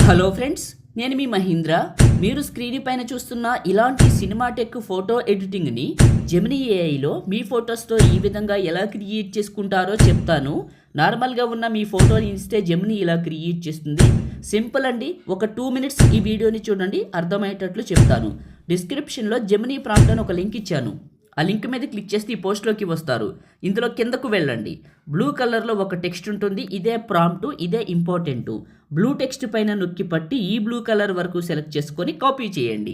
Hello friends, నేను మీ మహీంద్ర. మీరు screen పైన చూస్తున్న ఇలాంటి సినిమాటెక్ ఫోటో ఎడిటింగ్ని జెమినీ ఏఐలో మీ ఫొటోస్తో ఈ విధంగా ఎలా క్రియేట్ చేసుకుంటారో చెప్తాను. నార్మల్గా ఉన్న మీ ఫోటోని ఇస్తే జెమినీ ఇలా క్రియేట్ చేస్తుంది. సింపుల్ అండి. ఒక 2 మినిట్స్ ఈ వీడియోని చూడండి, అర్థమయ్యేటట్లు చెప్తాను. డిస్క్రిప్షన్లో జెమినీ ప్రాంప్ట్ అని ఒక లింక్ ఇచ్చాను. ఆ లింక్ మీద క్లిక్ చేస్తే ఈ పోస్ట్లోకి వస్తారు. ఇందులో కిందకు వెళ్ళండి. బ్లూ కలర్లో ఒక టెక్స్ట్ ఉంటుంది. ఇదే ప్రాంప్ట్, ఇదే ఇంపార్టెంట్. బ్లూ టెక్స్ట్ పైన నొక్కి పట్టి ఈ బ్లూ కలర్ వరకు సెలెక్ట్ చేసుకొని కాపీ చేయండి.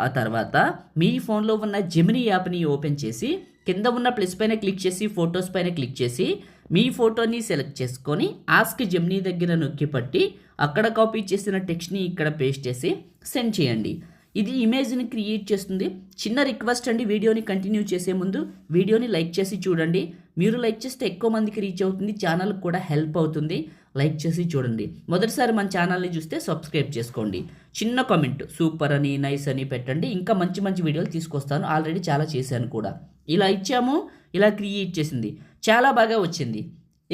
ఆ తర్వాత మీ ఫోన్లో ఉన్న జెమినీ యాప్ని ఓపెన్ చేసి కింద ఉన్న ప్లస్ పైన క్లిక్ చేసి ఫొటోస్ పైన క్లిక్ చేసి మీ ఫోటోని సెలెక్ట్ చేసుకొని ఆస్క్ జెమినీ దగ్గర నొక్కి పట్టి అక్కడ కాపీ చేసిన టెక్స్ట్ని ఇక్కడ పేస్ట్ చేసి సెండ్ చేయండి. ఇది ఇమేజ్ని క్రియేట్ చేస్తుంది. చిన్న రిక్వెస్ట్ అండి, వీడియోని కంటిన్యూ చేసే ముందు వీడియోని లైక్ చేసి చూడండి. మీరు లైక్ చేస్తే ఎక్కువ మందికి రీచ్ అవుతుంది, ఛానల్కి కూడా హెల్ప్ అవుతుంది. లైక్ చేసి చూడండి. మొదటిసారి మన ఛానల్ని చూస్తే సబ్స్క్రైబ్ చేసుకోండి. చిన్న కామెంట్ సూపర్ అని, నైస్ అని పెట్టండి. ఇంకా మంచి మంచి వీడియోలు తీసుకొస్తాను. ఆల్రెడీ చాలా చేశాను కూడా. ఇలా ఇచ్చాము, ఇలా క్రియేట్ చేసింది. చాలా బాగా వచ్చింది.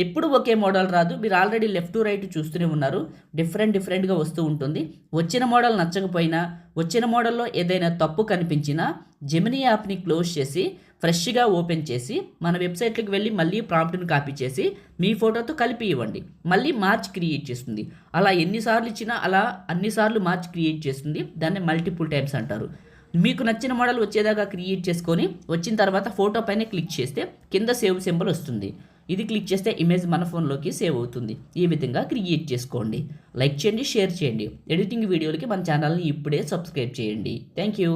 ఎప్పుడు ఒకే మోడల్ రాదు. మీరు ఆల్రెడీ లెఫ్ట్ టు రైట్ చూస్తూనే ఉన్నారు. డిఫరెంట్గా వస్తూ ఉంటుంది. వచ్చిన మోడల్ నచ్చకపోయినా, వచ్చిన మోడల్లో ఏదైనా తప్పు కనిపించినా జెమినీ యాప్ని క్లోజ్ చేసి ఫ్రెష్గా ఓపెన్ చేసి మన వెబ్సైట్కి వెళ్ళి మళ్ళీ ప్రాంప్ట్ని కాపీ చేసి మీ ఫోటోతో కలిపి ఇవ్వండి. మళ్ళీ మార్చ్ క్రియేట్ చేస్తుంది. అలా ఎన్నిసార్లు ఇచ్చినా అలా అన్నిసార్లు మార్చ్ క్రియేట్ చేస్తుంది. దాన్ని మల్టిపుల్ టైమ్స్ అంటారు. మీకు నచ్చిన మోడల్ వచ్చేదాకా క్రియేట్ చేసుకొని వచ్చిన తర్వాత ఫోటో పైన క్లిక్ చేస్తే కింద సేవ్ సింబల్ వస్తుంది. ఇది క్లిక్ చేస్తే ఇమేజ్ మన ఫోన్లోకి సేవ్ అవుతుంది. ఈ విధంగా క్రియేట్ చేసుకోండి. లైక్ చేయండి, షేర్ చేయండి. ఎడిటింగ్ వీడియోలకి మన ఛానల్ని ఇప్పుడే సబ్స్క్రైబ్ చేయండి. Thank you.